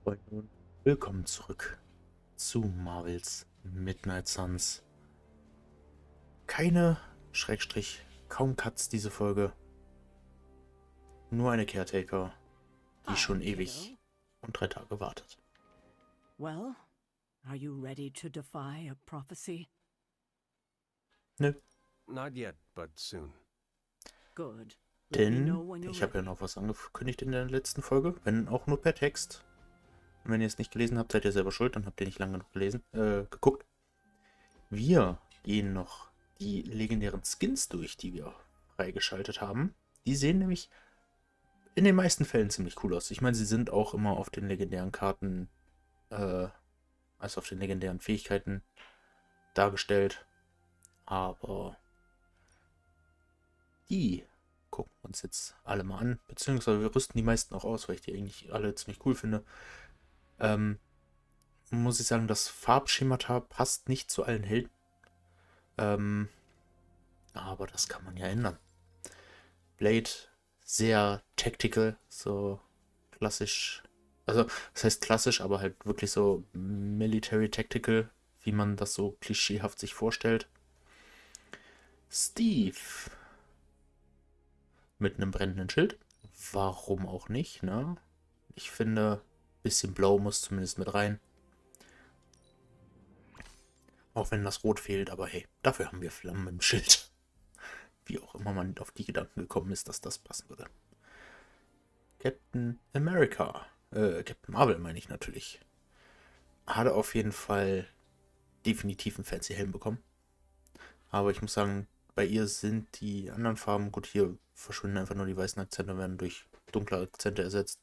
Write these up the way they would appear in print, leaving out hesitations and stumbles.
Freunde und willkommen zurück zu Marvels Midnight Suns. Keine, Schrägstrich, kaum Cuts diese Folge. Nur eine Caretaker, die schon ewig und 3 Tage wartet. Well, are you ready to defy a prophecy? Nö, Not yet, but soon. Good. Let me know denn when you're ich habe ja ready. noch was angekündigt in der letzten Folge, wenn auch nur per Text. Und wenn ihr es nicht gelesen habt, seid ihr selber schuld, dann habt ihr nicht lange genug geguckt. Wir gehen noch die legendären Skins durch, die wir freigeschaltet haben. Die sehen nämlich in den meisten Fällen ziemlich cool aus. Ich meine, sie sind auch immer auf den legendären Karten, also auf den legendären Fähigkeiten dargestellt. Aber die gucken wir uns jetzt alle mal an. Beziehungsweise wir rüsten die meisten auch aus, weil ich die eigentlich alle ziemlich cool finde. Muss ich sagen, das Farbschemata passt nicht zu allen Helden. Aber das kann man ja ändern. Blade, sehr tactical, so klassisch. Also, das heißt klassisch, aber halt wirklich so military tactical, wie man das so klischeehaft sich vorstellt. Steve mit einem brennenden Schild. Warum auch nicht, ne? Ich finde, ein bisschen Blau muss zumindest mit rein. Auch wenn das Rot fehlt, aber hey, dafür haben wir Flammen im Schild. Wie auch immer man auf die Gedanken gekommen ist, dass das passen würde. Captain America. Captain Marvel meine ich natürlich. Hatte auf jeden Fall definitiv einen fancy Helm bekommen. Aber ich muss sagen, bei ihr sind die anderen Farben, gut, hier verschwinden einfach nur die weißen Akzente, werden durch dunkle Akzente ersetzt.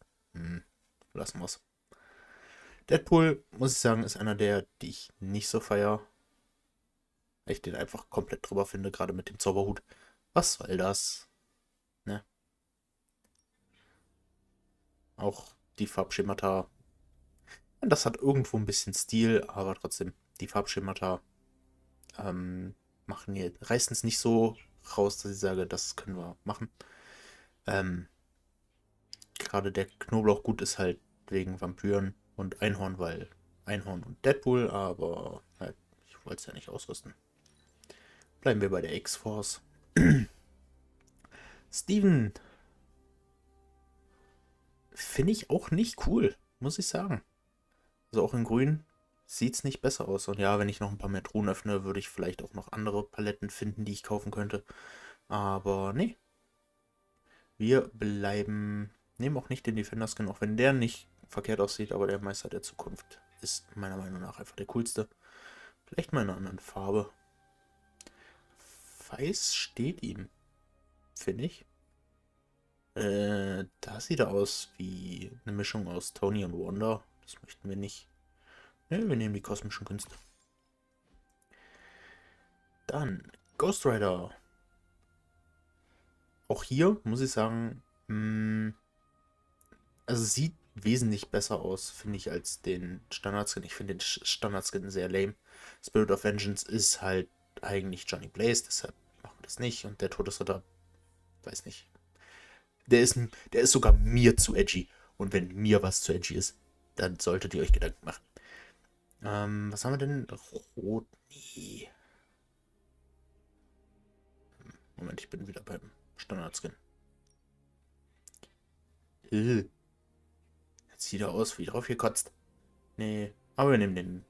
Lassen wir's. Deadpool, muss ich sagen, ist einer der, die ich nicht so feier. Weil ich den einfach komplett drüber finde, gerade mit dem Zauberhut. Was soll das? Ne? Auch die Farbschemata. Das hat irgendwo ein bisschen Stil, aber trotzdem, die Farbschemata reißen es nicht so raus, dass ich sage, das können wir machen. Gerade der Knoblauchgut ist halt wegen Vampyren und Einhorn, weil Einhorn und Deadpool, aber halt, ich wollte es ja nicht ausrüsten. Bleiben wir bei der X-Force. Steven finde ich auch nicht cool, muss ich sagen. Also auch in grün sieht es nicht besser aus. Und ja, wenn ich noch ein paar mehr Truhen öffne, würde ich vielleicht auch noch andere Paletten finden, die ich kaufen könnte. Aber nee. Wir nehmen auch nicht den Defender-Skin, auch wenn der nicht verkehrt aussieht, aber der Meister der Zukunft ist meiner Meinung nach einfach der coolste. Vielleicht mal in einer anderen Farbe. Weiß steht ihm, finde ich. Da sieht er aus wie eine Mischung aus Tony und Wanda. Das möchten wir nicht. Ne, wir nehmen die kosmischen Künste. Dann Ghost Rider. Auch hier muss ich sagen, also sieht wesentlich besser aus, finde ich, als den Standardskin. Ich finde den Standardskin sehr lame. Spirit of Vengeance ist halt eigentlich Johnny Blaze, deshalb machen wir das nicht. Und der Todesritter, weiß nicht. Der ist sogar mir zu edgy. Und wenn mir was zu edgy ist, dann solltet ihr euch Gedanken machen. Was haben wir denn? Rot? Nee. Moment, ich bin wieder beim Standardskin. Jetzt sieht er aus wie drauf gekotzt. Nee, aber wir nehmen den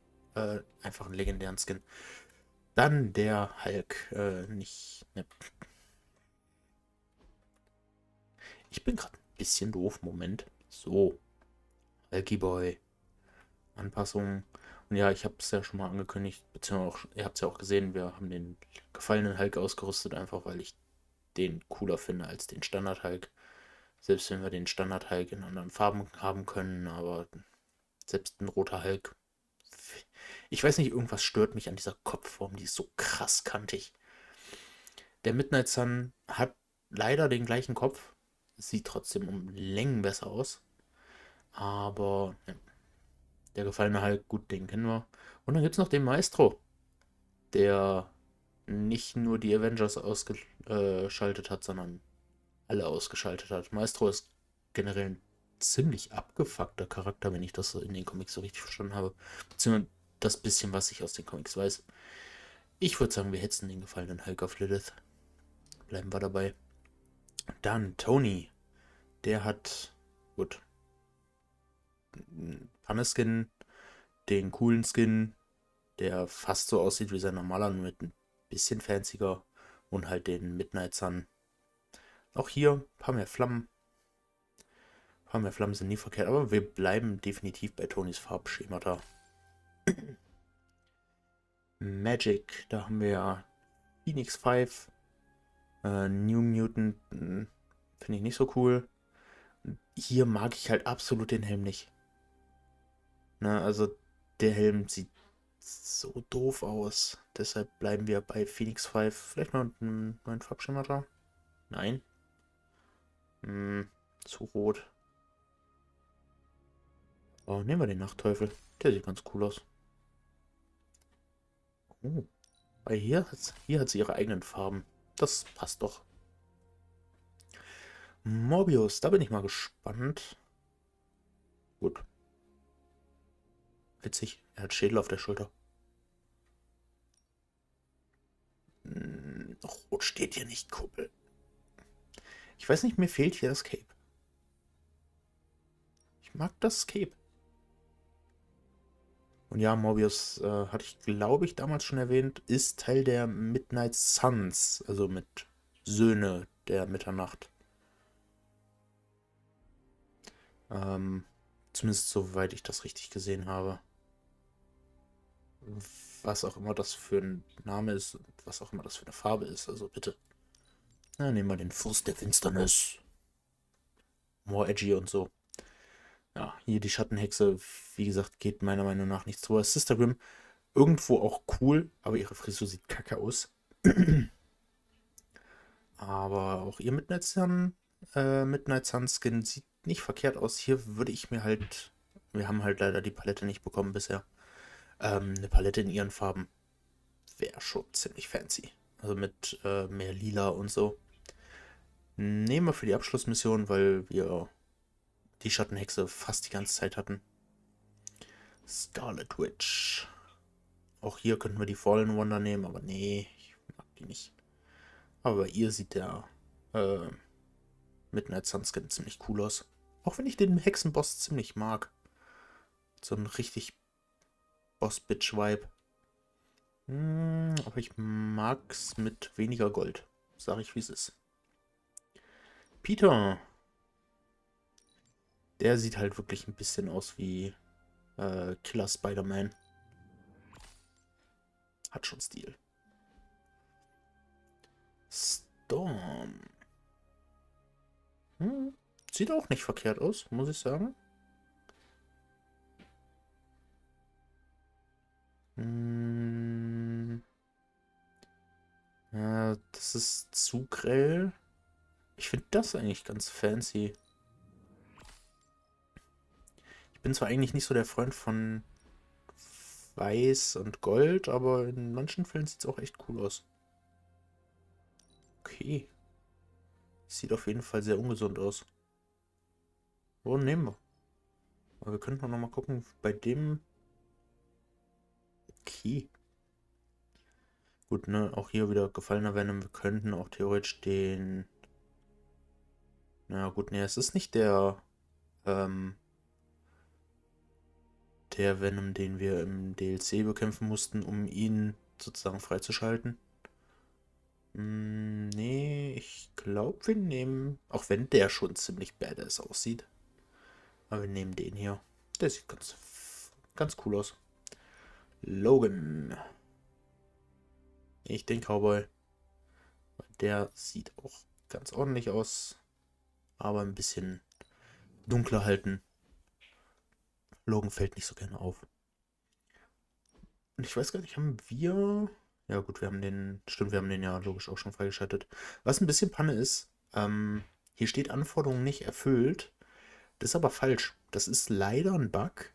einfachen legendären Skin. Dann der Hulk. Nicht. Ne. Ich bin gerade ein bisschen doof. Moment. So. Hulky Boy. Anpassungen. Und ja, ich habe es ja schon mal angekündigt. Beziehungsweise auch, ihr habt es ja auch gesehen. Wir haben den gefallenen Hulk ausgerüstet. Einfach weil ich den cooler finde als den Standard Hulk. Selbst wenn wir den Standard Hulk in anderen Farben haben können. Aber selbst ein roter Hulk. Ich weiß nicht, irgendwas stört mich an dieser Kopfform, die ist so krass kantig. Der Midnight Sun hat leider den gleichen Kopf, sieht trotzdem um Längen besser aus. Aber ja, der gefallene Hulk, gut, den kennen wir. Und dann gibt es noch den Maestro, der nicht nur die Avengers ausgeschaltet hat, sondern alle ausgeschaltet hat. Maestro ist generell ein ziemlich abgefuckter Charakter, wenn ich das so in den Comics so richtig verstanden habe. Beziehungsweise das bisschen, was ich aus den Comics weiß. Ich würde sagen, wir hetzen den gefallenen Hulk auf Lilith. Bleiben wir dabei. Dann Tony. Der hat, gut, einen Panne-Skin, den coolen Skin, der fast so aussieht wie sein normaler, nur mit ein bisschen fancier, und halt den Midnight Sun. Auch hier ein paar mehr Flammen. Ein paar mehr Flammen sind nie verkehrt, aber wir bleiben definitiv bei Tonys Farbschemata. Magic, da haben wir ja Phoenix 5, New Mutant, finde ich nicht so cool. Hier mag ich halt absolut den Helm nicht. Ne, also der Helm sieht so doof aus. Deshalb bleiben wir bei Phoenix 5. Vielleicht noch einen neuen Farbschemata? Nein. Zu rot. Oh, nehmen wir den Nachtteufel. Der sieht ganz cool aus. Oh. Weil hier hat sie ihre eigenen Farben. Das passt doch. Morbius, da bin ich mal gespannt. Gut. Witzig, er hat Schädel auf der Schulter. Rot steht hier nicht, Kuppel. Ich weiß nicht, mir fehlt hier das Cape. Ich mag das Cape. Und ja, Morbius, hatte ich, glaube ich, damals schon erwähnt, ist Teil der Midnight Suns, also mit Söhne der Mitternacht. Zumindest soweit ich das richtig gesehen habe. Was auch immer das für ein Name ist, was auch immer das für eine Farbe ist, also bitte. Na, nehmen wir den Fürst der Finsternis. More edgy und so. Ja, hier die Schattenhexe, wie gesagt, geht meiner Meinung nach nichts vor. Sister Grimm, irgendwo auch cool, aber ihre Frisur sieht kacke aus. Aber auch ihr Midnight Sun Skin sieht nicht verkehrt aus. Hier würde ich mir halt, wir haben halt leider die Palette nicht bekommen bisher. Eine Palette in ihren Farben wäre schon ziemlich fancy. Also mit mehr Lila und so. Nehmen wir für die Abschlussmission, weil wir die Schattenhexe fast die ganze Zeit hatten. Scarlet Witch. Auch hier könnten wir die Fallen Wonder nehmen, aber nee, ich mag die nicht. Aber bei ihr sieht der Midnight Sunskin ziemlich cool aus. Auch wenn ich den Hexenboss ziemlich mag. So ein richtig Boss-Bitch-Vibe. Aber ich mag's mit weniger Gold. Sag ich, wie es ist. Peter. Der sieht halt wirklich ein bisschen aus wie Killer Spider-Man. Hat schon Stil. Storm. Sieht auch nicht verkehrt aus, muss ich sagen. Ja, das ist zu grell. Ich finde das eigentlich ganz fancy. Ich bin zwar eigentlich nicht so der Freund von Weiß und Gold, aber in manchen Fällen sieht es auch echt cool aus. Okay. Sieht auf jeden Fall sehr ungesund aus. Wo nehmen wir? Aber wir könnten auch noch mal gucken, bei dem... Okay. Gut, ne, auch hier wieder gefallener Venom. Wir könnten auch theoretisch den... Na gut, ne, es ist nicht der Venom, den wir im DLC bekämpfen mussten, um ihn sozusagen freizuschalten. Nee, ich glaube, wir nehmen, auch wenn der schon ziemlich badass aussieht, aber wir nehmen den hier. Der sieht ganz cool aus. Logan. Ich den Cowboy. Der sieht auch ganz ordentlich aus, aber ein bisschen dunkler halten. Logan fällt nicht so gerne auf. Und ich weiß gar nicht, haben wir... Ja gut, wir haben den... Stimmt, wir haben den ja logisch auch schon freigeschaltet. Was ein bisschen Panne ist, hier steht Anforderungen nicht erfüllt. Das ist aber falsch. Das ist leider ein Bug,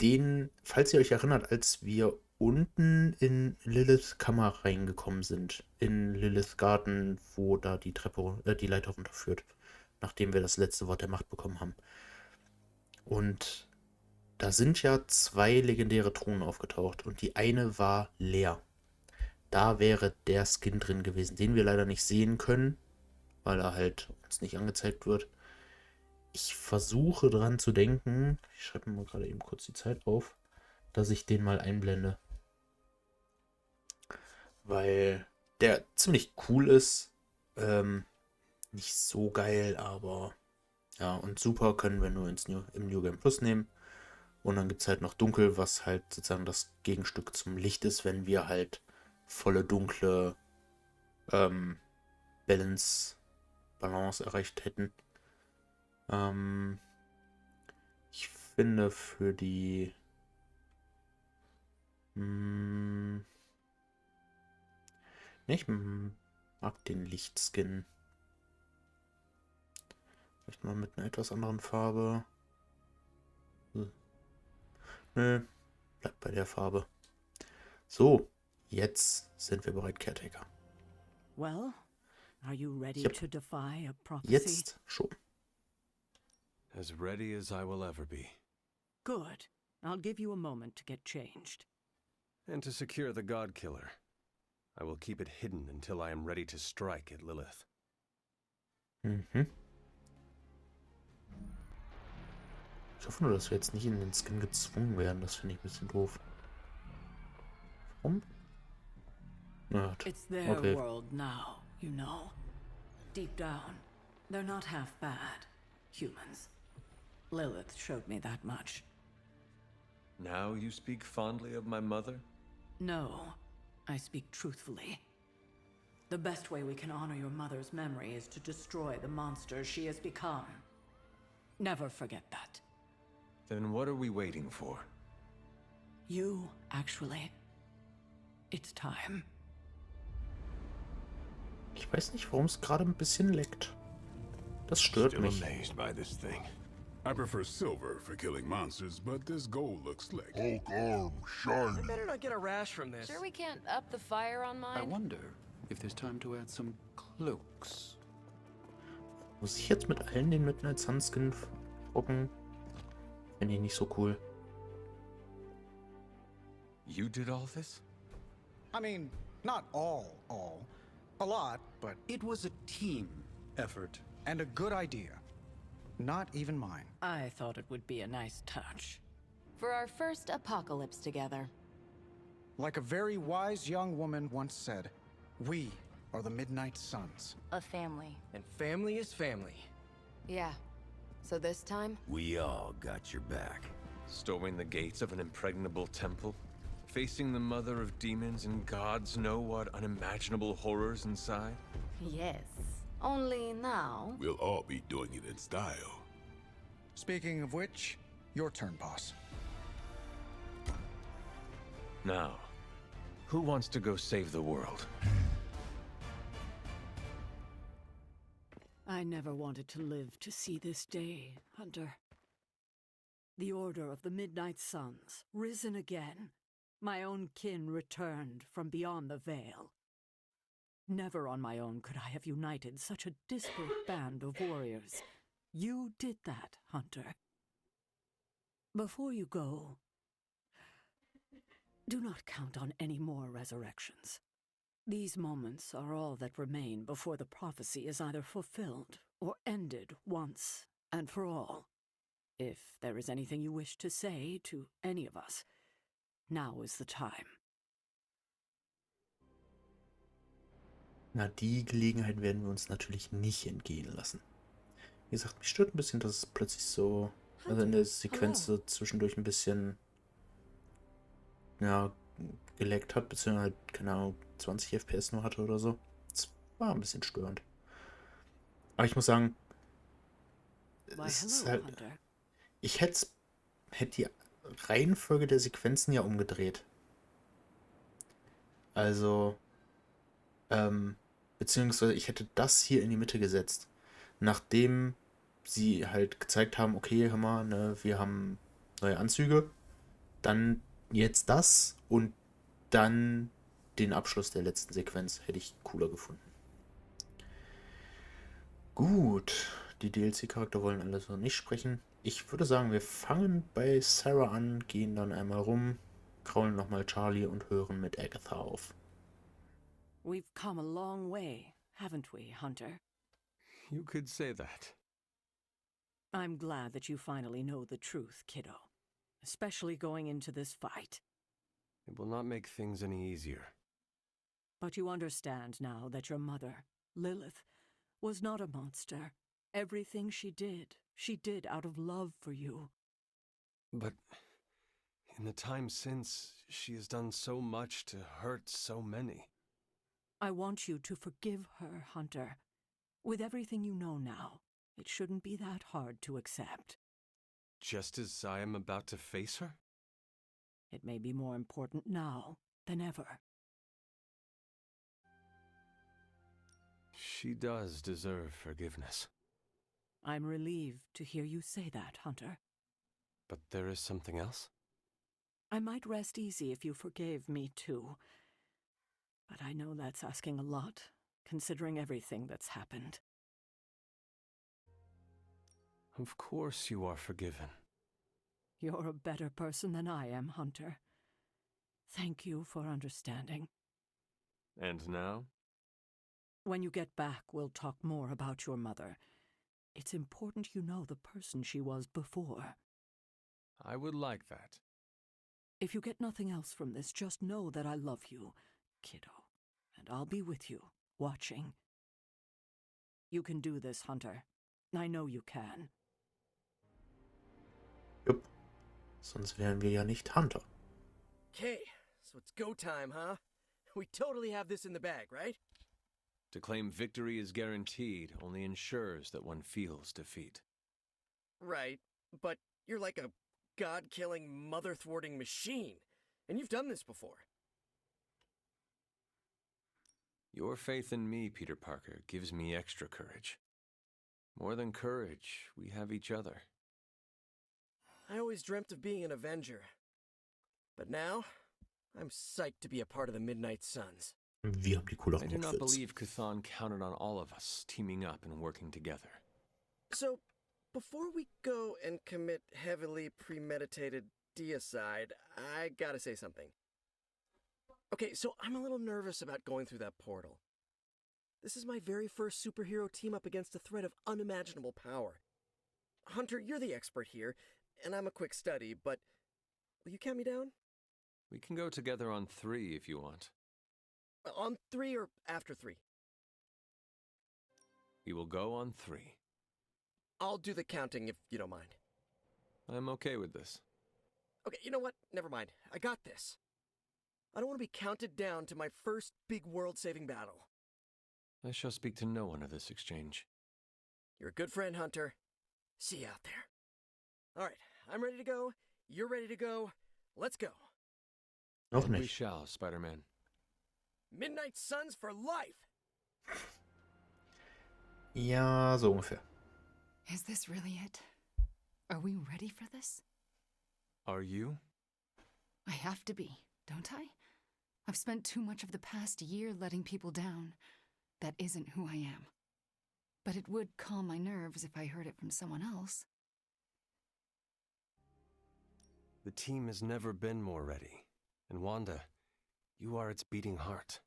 den, falls ihr euch erinnert, als wir unten in Liliths Kammer reingekommen sind, in Liliths Garten, wo da die Treppe, die Leiter runterführt, nachdem wir das letzte Wort der Macht bekommen haben. Und da sind ja 2 legendäre Truhen aufgetaucht und die eine war leer. Da wäre der Skin drin gewesen, den wir leider nicht sehen können, weil er halt uns nicht angezeigt wird. Ich versuche dran zu denken, ich schreibe mir mal gerade eben kurz die Zeit auf, dass ich den mal einblende. Weil der ziemlich cool ist. Nicht so geil, aber ja, und super können wir nur im New Game Plus nehmen. Und dann gibt es halt noch Dunkel, was halt sozusagen das Gegenstück zum Licht ist, wenn wir halt volle dunkle Balance erreicht hätten. Ich finde für die ich mag den Lichtskin. Vielleicht mal mit einer etwas anderen Farbe. Nö, bleibt bei der Farbe. So, jetzt sind wir bereit, Caretaker. Well, are you ready Yep. to defy a prophecy? Jetzt schon. As ready as I will ever be. Good. I'll give you a moment to get changed. And to secure the God Killer, I will keep it hidden until I am ready to strike at Lilith. Mhm. Ich hoffe nur, dass wir jetzt nicht in den Skin gezwungen werden. Das finde ich ein bisschen doof. Warum? Ja, It's their okay. world now, you know. Deep down, they're not half bad. Humans. Lilith showed me that much. Now you speak fondly of my mother? No, I speak truthfully. The best way we can honor your mother's memory is to destroy the monster she has become. Never forget that. Then what are we waiting for? You, actually. It's time. Ich weiß nicht, warum es gerade ein bisschen leckt. Das stört Still mich. amazed by this thing. I prefer silver for killing monsters, but this gold looks slick. Hulk arm, shiny. I better not get a rash from this. Sure we can't up the fire on I mine? wonder if there's time to add some cloaks. Muss ich jetzt mit allen den Midnight Sun Skin rocken? Finde ich nicht so cool. You did all this? I mean, not all. A lot, but... It was a team effort. And a good idea. Not even mine. I thought it would be a nice touch. For our first apocalypse together. Like a very wise young woman once said, we are the Midnight Suns. A family. And family is family. Yeah. So this time? We all got your back. Storming the gates of an impregnable temple? Facing the mother of demons and gods know what unimaginable horrors inside? Yes. Only now... We'll all be doing it in style. Speaking of which, your turn, boss. Now, who wants to go save the world? I never wanted to live to see this day, Hunter. The Order of the Midnight Suns, risen again. My own kin returned from beyond the veil. Never on my own could I have united such a disparate band of warriors. You did that, Hunter. Before you go, do not count on any more resurrections. These moments are all that remain before the prophecy is either fulfilled or ended once and for all. If there is anything you wish to say to any of us, now is the time. Na, die Gelegenheit werden wir uns natürlich nicht entgehen lassen. Wie gesagt, mich stört ein bisschen, dass es plötzlich so, also in der Sequenz so zwischendurch ein bisschen, ja, geleckt hat, beziehungsweise halt, keine Ahnung, 20 FPS nur hatte oder so. Das war ein bisschen störend. Aber ich muss sagen, Why, es ist hello, halt, Hunter. ich hätte die Reihenfolge der Sequenzen ja umgedreht. Also, beziehungsweise ich hätte das hier in die Mitte gesetzt. Nachdem sie halt gezeigt haben, okay, hör mal, ne, wir haben neue Anzüge, dann jetzt das und dann den Abschluss der letzten Sequenz hätte ich cooler gefunden. Gut, die DLC-Charakter wollen alle so nicht sprechen. Ich würde sagen, wir fangen bei Sarah an, gehen dann einmal rum, kraulen nochmal Charlie und hören mit Agatha auf. We've come a long way, haven't we, Hunter? You could say that. I'm glad that you finally know the truth, kiddo. Especially going into this fight. It will not make things any easier. But you understand now that your mother, Lilith, was not a monster. Everything she did out of love for you. But in the time since, she has done so much to hurt so many. I want you to forgive her, Hunter. With everything you know now, it shouldn't be that hard to accept. Just as I am about to face her? It may be more important now than ever. She does deserve forgiveness. I'm relieved to hear you say that, Hunter. But there is something else? I might rest easy if you forgave me too. But I know that's asking a lot, considering everything that's happened. Of course you are forgiven. You're a better person than I am, Hunter. Thank you for understanding. And now? When you get back, we'll talk more about your mother. It's important you know the person she was before. I would like that. If you get nothing else from this, just know that I love you, kiddo. And I'll be with you, watching. You can do this, Hunter. I know you can. Jupp. Sonst wären wir ja nicht Hunter. Okay, so it's go time, huh? We totally have this in the bag, right? To claim victory is guaranteed only ensures that one feels defeat. Right, but you're like a god-killing, mother-thwarting machine, and you've done this before. Your faith in me, Peter Parker, gives me extra courage. More than courage, we have each other. I always dreamt of being an Avenger. But now, I'm psyched to be a part of the Midnight Suns. Wir haben die cooleren I do not Outfits. believe Cthon counted on all of us teaming up and working together. So, before we go and commit heavily premeditated deicide, I gotta say something. Okay, so I'm a little nervous about going through that portal. This is my very first superhero team-up against a threat of unimaginable power. Hunter, you're the expert here, and I'm a quick study, but will you count me down? We can go together on 3 if you want. On 3 or after 3? We will go on 3. I'll do the counting if you don't mind. I'm okay with this. Okay, you know what? Never mind. I got this. I don't want to be counted down to my first big world-saving battle. I shall speak to no one of this exchange. You're a good friend, Hunter. See you out there. All right, I'm ready to go. You're ready to go. Let's go. Noch And we nicht. shall, Spider-Man. Midnight Suns for life! Ja, so ungefähr. Is this really it? Are we ready for this? Are you? I have to be, don't I? I've spent too much of the past year letting people down. That isn't who I am. But it would calm my nerves if I heard it from someone else. The team has never been more ready. And Wanda, you are its beating heart.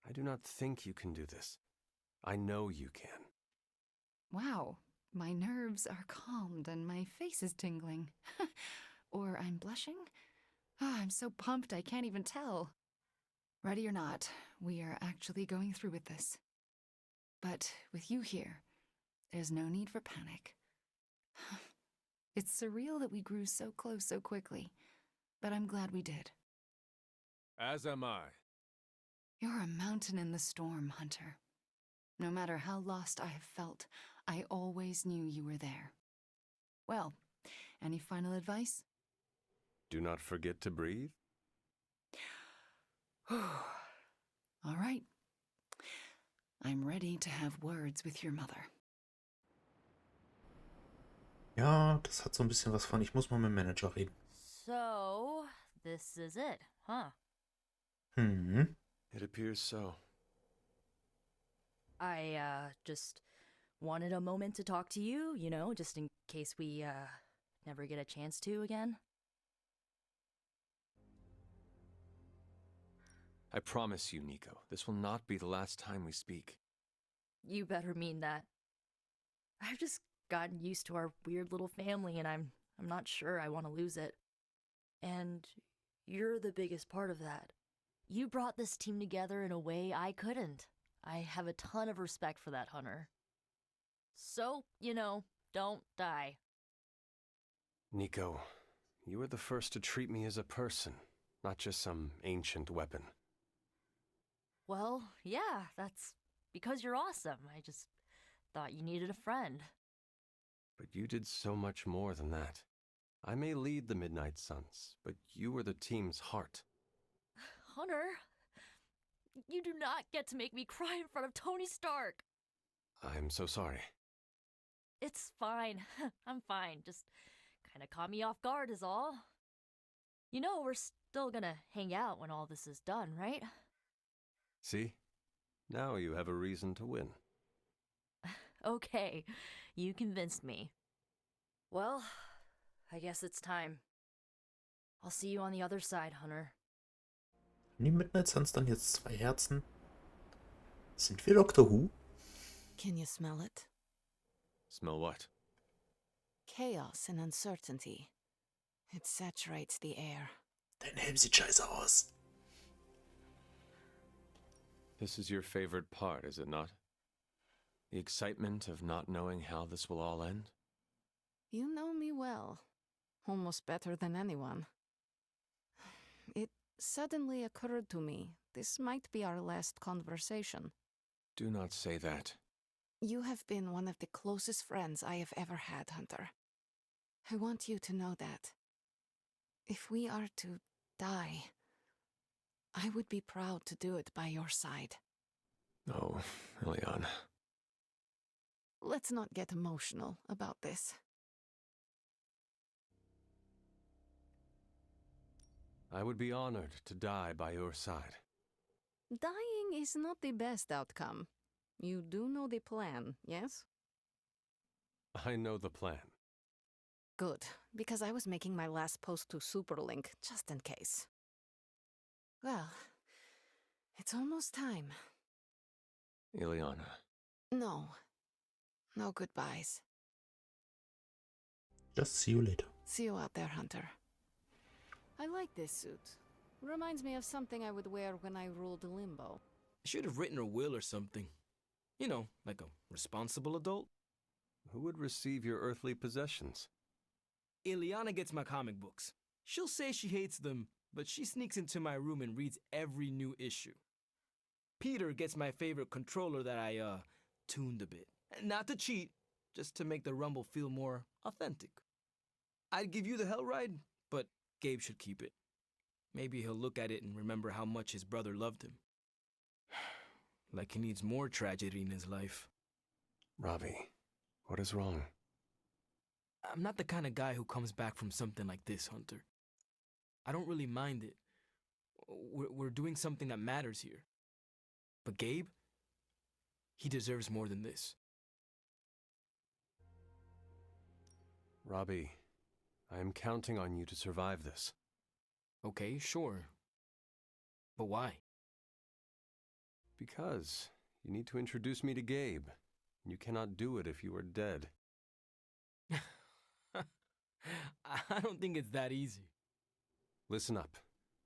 I do not think you can do this. I know you can. Wow, my nerves are calmed and my face is tingling. Or I'm blushing? Ah, I'm so pumped I can't even tell. Ready or not, we are actually going through with this. But with you here, there's no need for panic. It's surreal that we grew so close so quickly, but I'm glad we did. As am I. You're a mountain in the storm, Hunter. No matter how lost I have felt, I always knew you were there. Well, any final advice? Do not forget to breathe. All right. I'm ready to have words with your mother. Ja, das hat so ein bisschen was von, ich muss mal mit dem Manager reden. So, this is it, huh? Hm. It appears so. I, just wanted a moment to talk to you, you know, just in case we, never get a chance to again. I promise you, Nico, this will not be the last time we speak. You better mean that. I've just gotten used to our weird little family, and I'm not sure I want to lose it. And you're the biggest part of that. You brought this team together in a way I couldn't. I have a ton of respect for that, Hunter. So, you know, don't die. Nico, you were the first to treat me as a person, not just some ancient weapon. Well, yeah, that's because you're awesome. I just thought you needed a friend. But you did so much more than that. I may lead the Midnight Suns, but you were the team's heart. Hunter, you do not get to make me cry in front of Tony Stark. I'm so sorry. It's fine. I'm fine. Just kind of caught me off guard is all. You know, we're still gonna hang out when all this is done, right? See? Now you have a reason to win. Okay, you convinced me. Well, I guess it's time. I'll see you on the other side, Hunter. Haben die Midnight Suns dann jetzt 2 Herzen? Sind wir Doctor Who? Can you smell it? Smell what? Chaos and uncertainty. It saturates the air. Dein Helm sieht scheiße aus. This is your favorite part, is it not? The excitement of not knowing how this will all end? You know me well. Almost better than anyone. It suddenly occurred to me this might be our last conversation. Do not say that. You have been one of the closest friends I have ever had, Hunter. I want you to know that. If we are to die, I would be proud to do it by your side. Oh, Ileana. Let's not get emotional about this. I would be honored to die by your side. Dying is not the best outcome. You do know the plan, yes? I know the plan. Good, because I was making my last post to Superlink, just in case. Well, it's almost time. Ileana. No. No goodbyes. Just see you later. See you out there, Hunter. I like this suit. Reminds me of something I would wear when I ruled Limbo. I should have written a will or something. You know, like a responsible adult. Who would receive your earthly possessions? Ileana gets my comic books. She'll say she hates them, but she sneaks into my room and reads every new issue. Peter gets my favorite controller that I, tuned a bit. Not to cheat, just to make the rumble feel more authentic. I'd give you the hell ride, but Gabe should keep it. Maybe he'll look at it and remember how much his brother loved him. Like he needs more tragedy in his life. Robbie, what is wrong? I'm not the kind of guy who comes back from something like this, Hunter. I don't really mind it. We're doing something that matters here. But Gabe, he deserves more than this. Robbie, I am counting on you to survive this. Okay, sure. But why? Because you need to introduce me to Gabe. You cannot do it if you are dead. I don't think it's that easy. Listen up.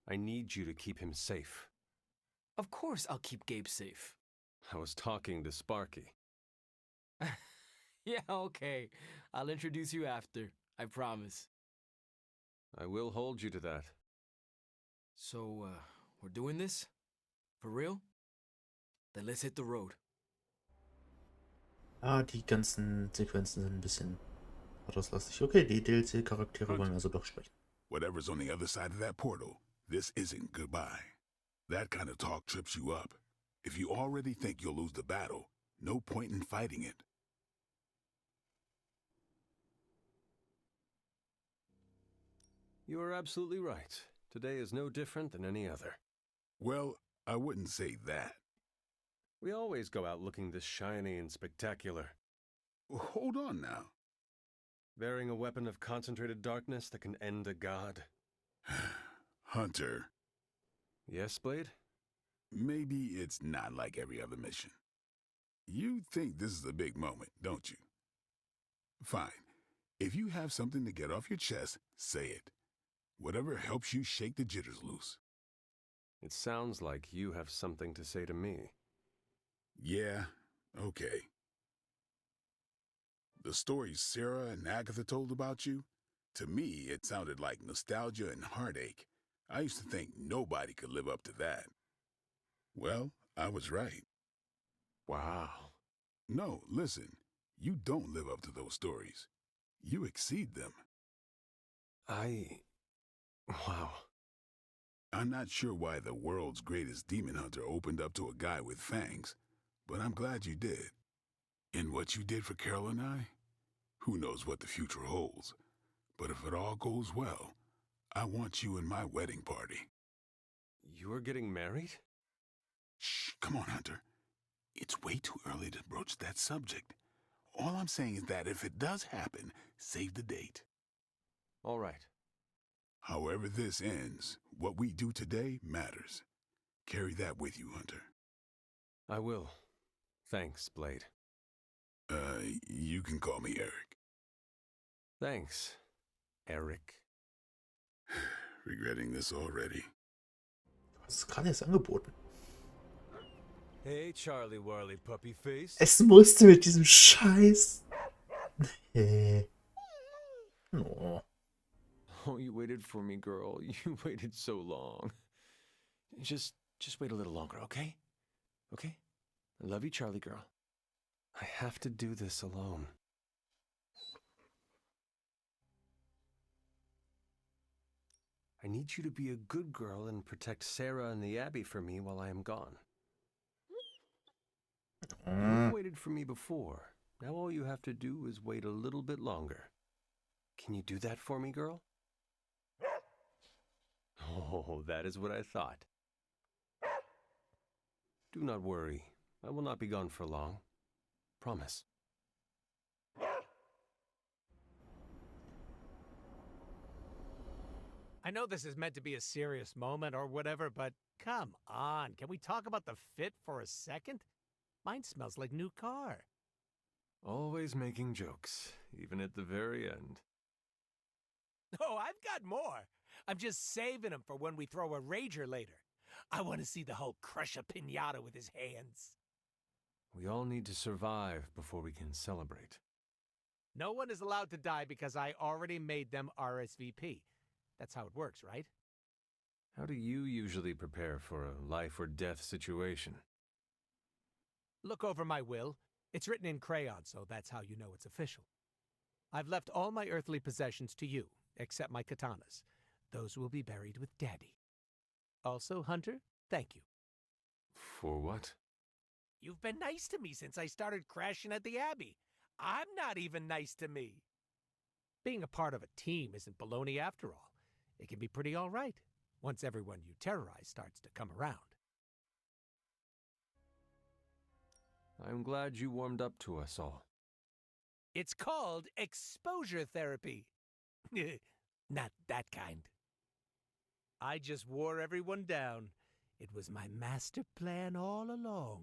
I need you to keep him safe. Of course I'll keep Gabe safe. I was talking to Sparky. Yeah, okay. I'll introduce you after. I promise. I will hold you to that. So, we're doing this? For real? Then let's hit the road. Ah, die ganzen Sequenzen sind ein bisschen Pathos-lastig. Okay, die DLC-Charaktere wollen also doch sprechen. Whatever's on the other side of that portal, this isn't goodbye. That kind of talk trips you up. If you already think you'll lose the battle, no point in fighting it. You are absolutely right. Today is no different than any other. Well, I wouldn't say that. We always go out looking this shiny and spectacular. Hold on now. Bearing a weapon of concentrated darkness that can end a god. Hunter. Yes, Blade? Maybe it's not like every other mission. You think this is a big moment, don't you? Fine. If you have something to get off your chest, say it. Whatever helps you shake the jitters loose. It sounds like you have something to say to me. Yeah, okay. The stories Sarah and Agatha told about you, to me it sounded like nostalgia and heartache. I used to think nobody could live up to that. Well, I was right. Wow. No, listen. You don't live up to those stories. You exceed them. Wow. I'm not sure why the world's greatest demon hunter opened up to a guy with fangs, but I'm glad you did. And what you did for Carol and I? Who knows what the future holds? But if it all goes well, I want you in my wedding party. You're getting married? Shh, come on, Hunter. It's way too early to broach that subject. All I'm saying is that if it does happen, save the date. All right. However this ends, what we do today matters. Carry that with you, Hunter. I will. Thanks, Blade. You can call me Eric. Thanks, Eric. Regretting this already. Du hast es gerade erst angeboten. Hey, Charlie Warley Puppy Face. Es musste mit diesem Scheiß. Nee. Oh. Oh, you waited for me, girl. You waited so long. Just wait a little longer, okay? Okay? I love you, Charlie girl. I have to do this alone. I need you to be a good girl and protect Sarah and the Abbey for me while I am gone. You waited for me before. Now all you have to do is wait a little bit longer. Can you do that for me, girl? Oh, that is what I thought. Do not worry. I will not be gone for long. Promise. I know this is meant to be a serious moment or whatever, but come on. Can we talk about the fit for a second? Mine smells like new car. Always making jokes, even at the very end. Oh, I've got more. I'm just saving them for when we throw a rager later. I want to see the Hulk crush a piñata with his hands. We all need to survive before we can celebrate. No one is allowed to die because I already made them RSVP. That's how it works, right? How do you usually prepare for a life or death situation? Look over my will. It's written in crayon, so that's how you know it's official. I've left all my earthly possessions to you, except my katanas. Those will be buried with Daddy. Also, Hunter, thank you. For what? You've been nice to me since I started crashing at the Abbey. I'm not even nice to me. Being a part of a team isn't baloney after all. It can be pretty all right once everyone you terrorize starts to come around. I'm glad you warmed up to us all. It's called exposure therapy. Not that kind. I just wore everyone down. It was my master plan all along.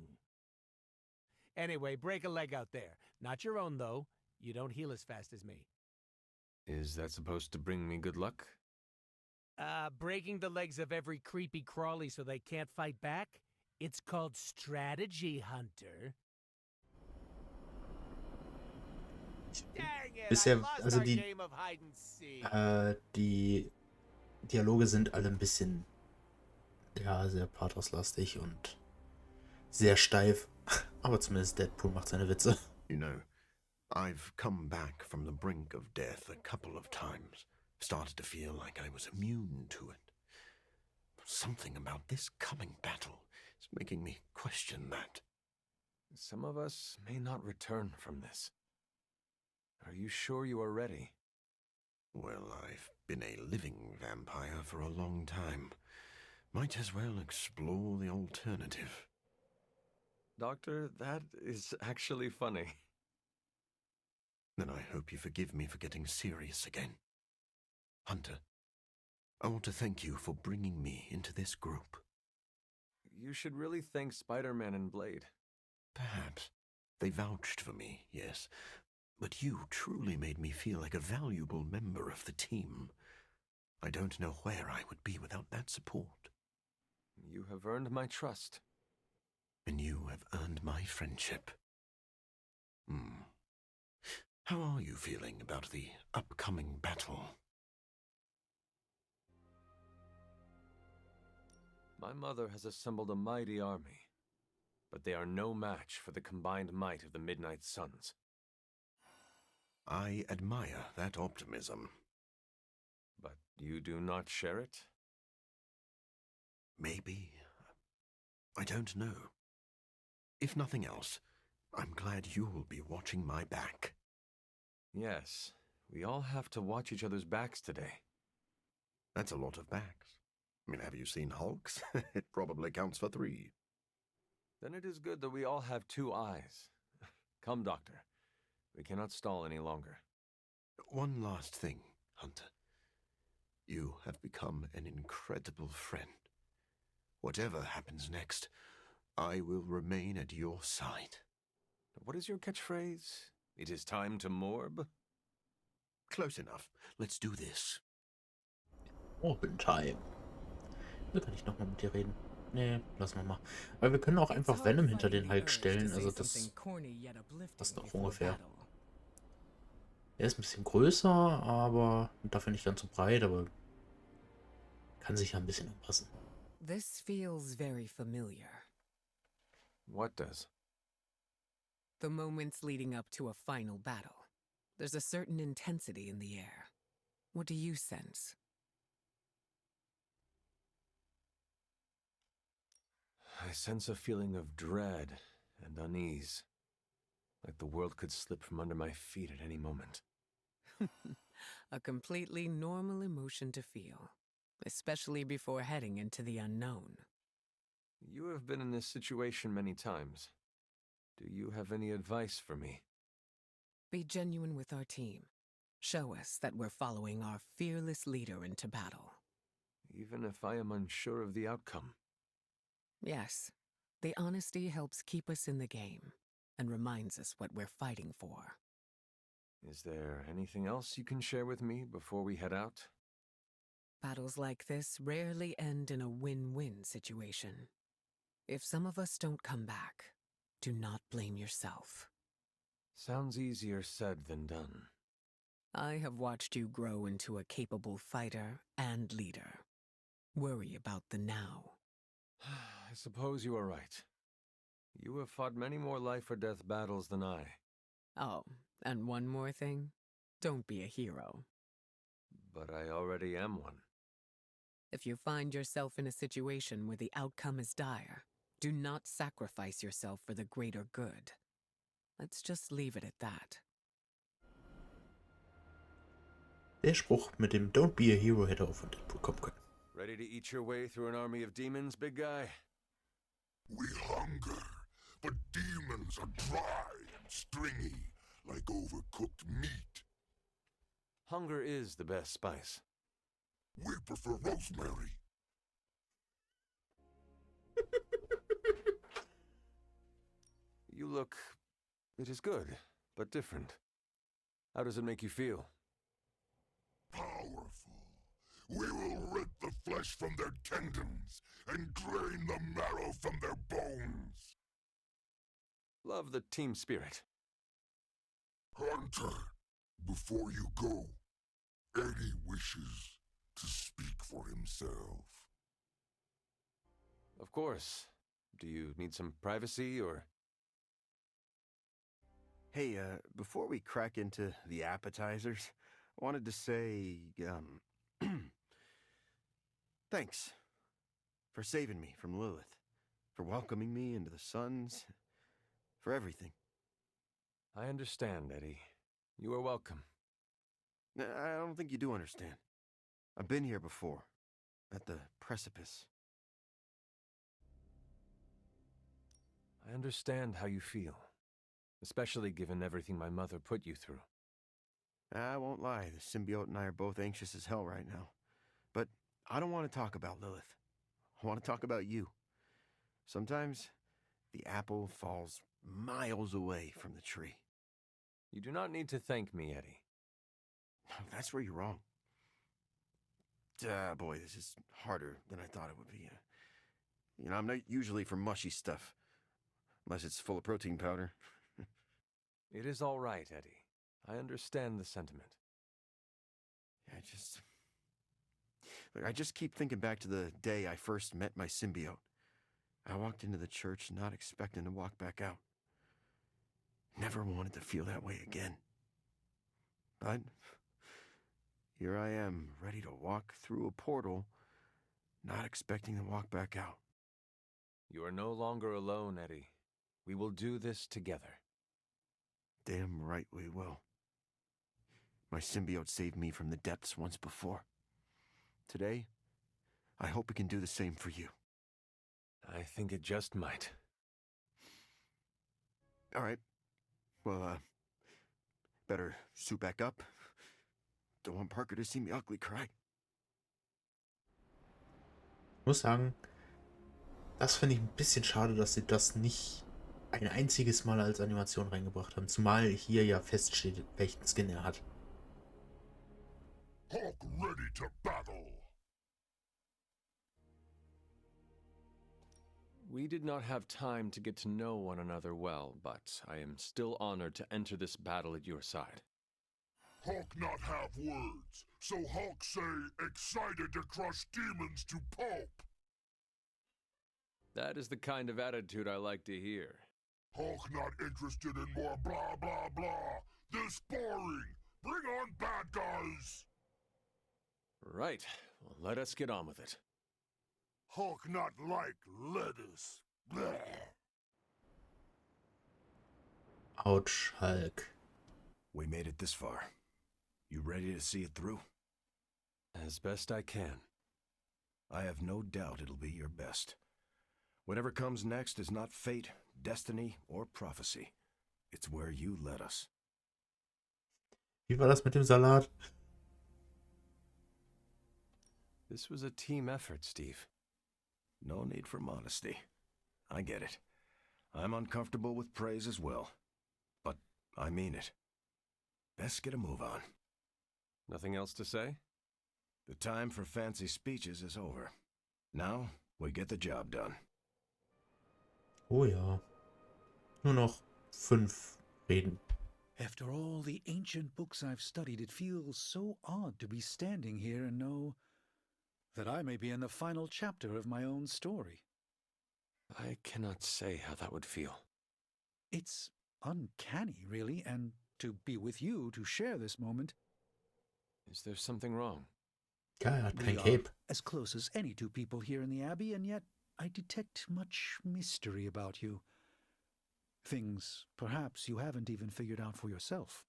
Anyway, break a leg out there. Not your own, though. You don't heal as fast as me. Is that supposed to bring me good luck? Breaking the legs of every creepy crawly so they can't fight back? It's called strategy, Hunter. Dang it, Bisher, I lost also our die, game of hide and seek. die Dialoge sind alle ein bisschen, ja, sehr pathoslastig und sehr steif. Aber zumindest Deadpool macht seine Witze. You know, I've come back from the brink of death a couple of times. Started to feel like I was immune to it. Something about this coming battle is making me question that. Some of us may not return from this. Are you sure you are ready? Well, I've been a living vampire for a long time. Might as well explore the alternative. Doctor, that is actually funny. Then I hope you forgive me for getting serious again. Hunter, I want to thank you for bringing me into this group. You should really thank Spider-Man and Blade. Perhaps. They vouched for me, yes. But you truly made me feel like a valuable member of the team. I don't know where I would be without that support. You have earned my trust. And you have earned my friendship. How are you feeling about the upcoming battle? My mother has assembled a mighty army, but they are no match for the combined might of the Midnight Suns. I admire that optimism. But you do not share it? Maybe. I don't know. If nothing else, I'm glad you'll be watching my back. Yes, we all have to watch each other's backs today. That's a lot of backs. I mean, have you seen Hulk's? It probably counts for 3. Then it is good that we all have 2 eyes. Come, Doctor. We cannot stall any longer. One last thing, Hunter. You have become an incredible friend. Whatever happens next, I will remain at your side. What is your catchphrase? It is time to morb? Close enough. Let's do this. Time. Da kann ich nochmal mit dir reden. Nee, lassen wir mal. Weil wir können auch einfach Venom hinter den Hulk stellen. Also das passt doch ungefähr. Er ist ein bisschen größer, aber dafür nicht ganz so breit, aber kann sich ja ein bisschen anpassen. This feels very familiar. What does? The moments leading up to a final battle. There's a certain intensity in the air. What do you sense? I sense a feeling of dread and unease, like the world could slip from under my feet at any moment. A completely normal emotion to feel, especially before heading into the unknown. You have been in this situation many times. Do you have any advice for me? Be genuine with our team. Show us that we're following our fearless leader into battle. Even if I am unsure of the outcome. Yes, the honesty helps keep us in the game and reminds us what we're fighting for. Is there anything else you can share with me before we head out? Battles like this rarely end in a win-win situation. If some of us don't come back, do not blame yourself. Sounds easier said than done. I have watched you grow into a capable fighter and leader. Worry about the now. I suppose you are right. You have fought many more life-or-death battles than I. Oh, and one more thing. Don't be a hero. But I already am one. If you find yourself in a situation where the outcome is dire, do not sacrifice yourself for the greater good. Let's just leave it at that. Der Spruch mit dem Don't be a hero hätte auch von Deadpool kommen können. Ready to eat your way through an army of demons, big guy? We hunger, but demons are dry and stringy, like overcooked meat. Hunger is the best spice. We prefer rosemary. You look... It is good, but different. How does it make you feel? Powerful. We will rip the flesh from their tendons and drain the marrow from their bones. Love the team spirit. Hunter, before you go, Eddie wishes to speak for himself. Of course. Do you need some privacy, or...? Hey, before we crack into the appetizers, I wanted to say, thanks for saving me from Lilith, for welcoming me into the Suns, for everything. I understand, Eddie. You are welcome. I don't think you do understand. I've been here before, at the precipice. I understand how you feel, especially given everything my mother put you through. I won't lie, the symbiote and I are both anxious as hell right now. But I don't want to talk about Lilith. I want to talk about you. Sometimes the apple falls miles away from the tree. You do not need to thank me, Eddie. That's where you're wrong. Boy, this is harder than I thought it would be. You know, I'm not usually for mushy stuff, unless it's full of protein powder. It is all right, Eddie. I understand the sentiment. I just keep thinking back to the day I first met my symbiote. I walked into the church not expecting to walk back out. Never wanted to feel that way again. But here I am, ready to walk through a portal, not expecting to walk back out. You are no longer alone, Eddie. We will do this together. Damn right we will. My symbiote saved me from the depths once before. Today, I hope it can do the same for you. I think it just might. All right. Well, better suit back up. Don't want Parker to see me ugly cry. Ich muss sagen, das finde ich ein bisschen schade, dass sie das nicht ein einziges Mal als Animation reingebracht haben. Zumal hier ja feststeht, welchen Skin er hat. Hulk ready to battle! We did not have time to get to know one another well, but I am still honored to enter this battle at your side. Hulk not have words, so Hulk say excited to crush demons to pulp. That is the kind of attitude I like to hear. Hulk not interested in more blah blah blah. This boring. Bring on bad guys. Right. Well, let us get on with it. Hulk not like lettuce. Blah. Ouch, Hulk. We made it this far. You ready to see it through? As best I can. I have no doubt it'll be your best. Whatever comes next is not fate, destiny, or prophecy. It's where you led us. Wie war das mit dem Salat? This was a team effort, Steve. No need for modesty. I get it. I'm uncomfortable with praise as well. But I mean it. Best get a move on. Nothing else to say? The time for fancy speeches is over. Now, we get the job done. Oh ja. Nur noch 5 Reden. After all the ancient books I've studied, it feels so odd to be standing here and know that I may be in the final chapter of my own story. I cannot say how that would feel. It's uncanny, really, and to be with you to share this moment. Is there something wrong? Ja, er hat kein We Cape. are as close as any two people here in the Abbey, and yet I detect much mystery about you. Things perhaps you haven't even figured out for yourself.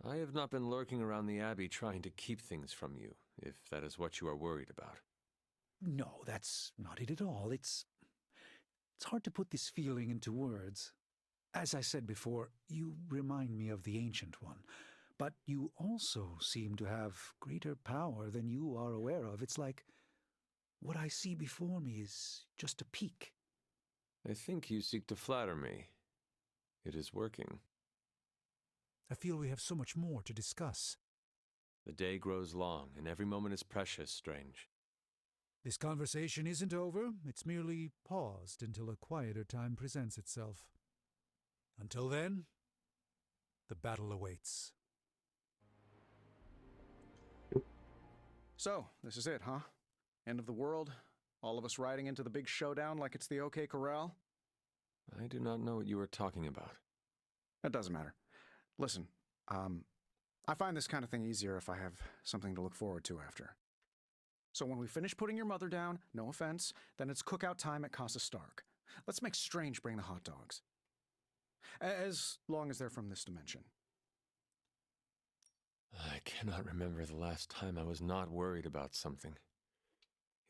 I have not been lurking around the Abbey trying to keep things from you, if that is what you are worried about. No, that's not it at all. It's hard to put this feeling into words. As I said before, you remind me of the Ancient One, but you also seem to have greater power than you are aware of. It's like what I see before me is just a peak. I think you seek to flatter me. It is working. I feel we have so much more to discuss. The day grows long, and every moment is precious, Strange. This conversation isn't over. It's merely paused until a quieter time presents itself. Until then, the battle awaits. So, this is it, huh? End of the world? All of us riding into the big showdown like it's the OK Corral? I do not know what you are talking about. It doesn't matter. Listen, I find this kind of thing easier if I have something to look forward to after. So when we finish putting your mother down, no offense, then it's cookout time at Casa Stark. Let's make Strange bring the hot dogs. As long as they're from this dimension. I cannot remember the last time I was not worried about something.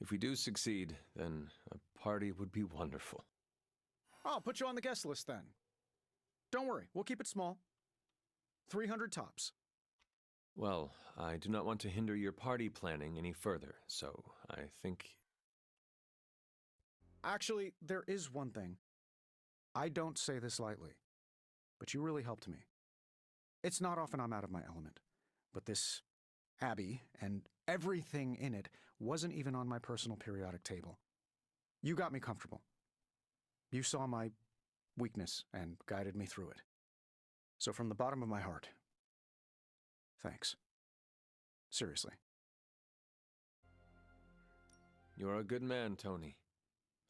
If we do succeed, then a party would be wonderful. I'll put you on the guest list then. Don't worry, we'll keep it small. 300 tops. Well, I do not want to hinder your party planning any further, so I think... Actually, there is one thing. I don't say this lightly, but you really helped me. It's not often I'm out of my element, but this Abbey and everything in it wasn't even on my personal periodic table. You got me comfortable. You saw my weakness and guided me through it. So from the bottom of my heart, thanks. Seriously. You're a good man, Tony.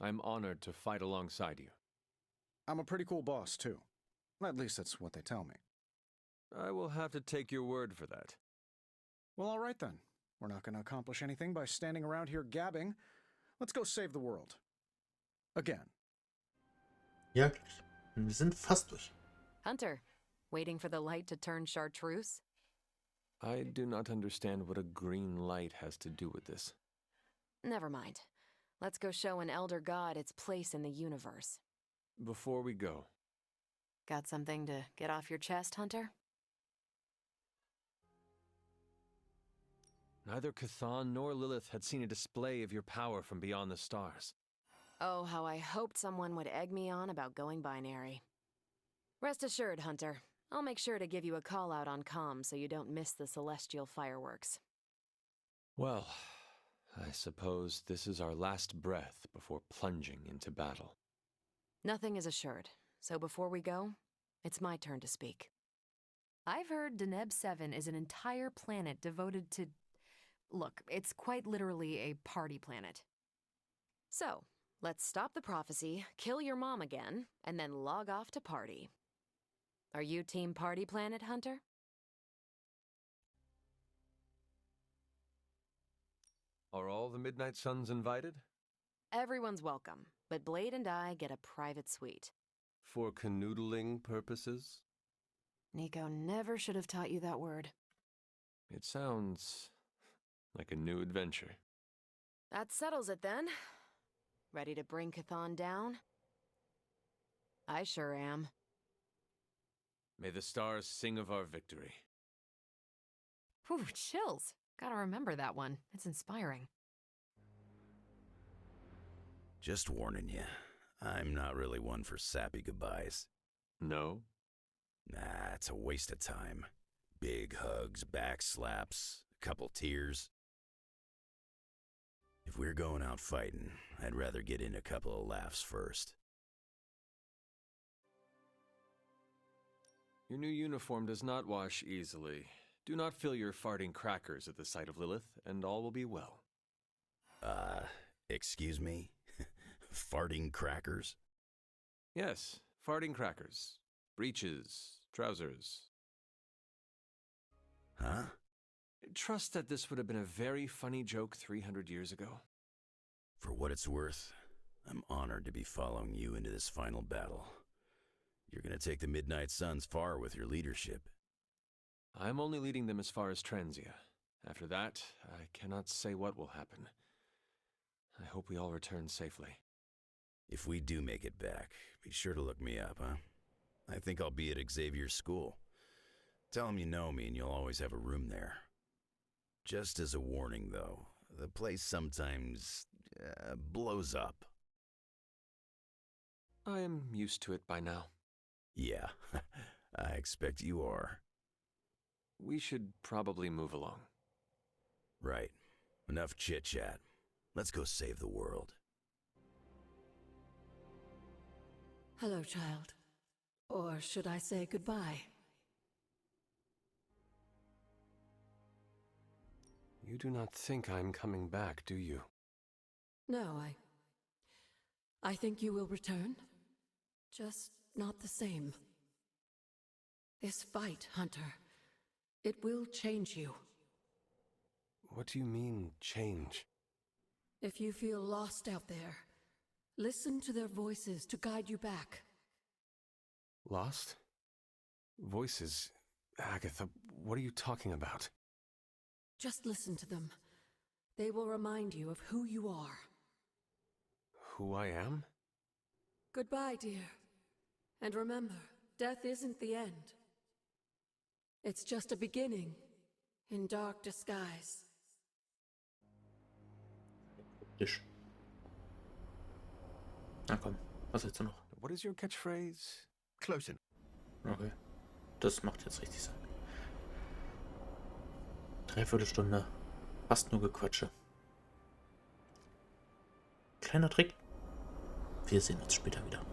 I'm honored to fight alongside you. I'm a pretty cool boss, too. At least that's what they tell me. I will have to take your word for that. Well, all right then. We're not going to accomplish anything by standing around here gabbing. Let's go save the world. Again. Ja, gleich. Wir sind fast durch. Hunter, waiting for the light to turn chartreuse? I do not understand what a green light has to do with this. Never mind. Let's go show an elder god its place in the universe. Before we go... Got something to get off your chest, Hunter? Neither Chthon nor Lilith had seen a display of your power from beyond the stars. Oh, how I hoped someone would egg me on about going binary. Rest assured, Hunter. I'll make sure to give you a call out on comm so you don't miss the celestial fireworks. Well, I suppose this is our last breath before plunging into battle. Nothing is assured, so before we go, it's my turn to speak. I've heard Deneb 7 is an entire planet devoted to... Look, it's quite literally a party planet. So, let's stop the prophecy, kill your mom again, and then log off to party. Are you Team Party Planet, Hunter? Are all the Midnight Suns invited? Everyone's welcome, but Blade and I get a private suite. For canoodling purposes? Nico never should have taught you that word. It sounds like a new adventure. That settles it then. Ready to bring Chthon down? I sure am. May the stars sing of our victory. Whew, chills. Gotta remember that one. It's inspiring. Just warning you, I'm not really one for sappy goodbyes. No? Nah, it's a waste of time. Big hugs, back slaps, a couple tears. If we're going out fighting, I'd rather get in a couple of laughs first. Your new uniform does not wash easily. Do not fill your farting crackers at the sight of Lilith, and all will be well. Excuse me? Farting crackers? Yes, farting crackers. Breeches, trousers. Huh? Trust that this would have been a very funny joke 300 years ago. For what it's worth, I'm honored to be following you into this final battle. You're gonna take the Midnight Suns far with your leadership. I'm only leading them as far as Transia. After that, I cannot say what will happen. I hope we all return safely. If we do make it back, be sure to look me up, huh? I think I'll be at Xavier's school. Tell him you know me and you'll always have a room there. Just as a warning, though, the place sometimes blows up. I am used to it by now. Yeah, I expect you are. We should probably move along. Right. Enough chit-chat. Let's go save the world. Hello, child. Or should I say goodbye? You do not think I'm coming back, do you? No, I think you will return. Just not the same. This fight, Hunter, it will change you. What do you mean, change? If you feel lost out there, listen to their voices to guide you back. Lost? Voices? Agatha, what are you talking about? Just listen to them. They will remind you of who you are. Who I am? Goodbye, dear. And remember Death isn't the end. It's just a beginning in dark disguise. Tisch. Na komm, was willst du noch? What is your catchphrase? Close in. Okay. Das macht jetzt richtig Sinn. 3/4 Stunde. Fast nur Gequatsche. Kleiner Trick. Wir sehen uns später wieder.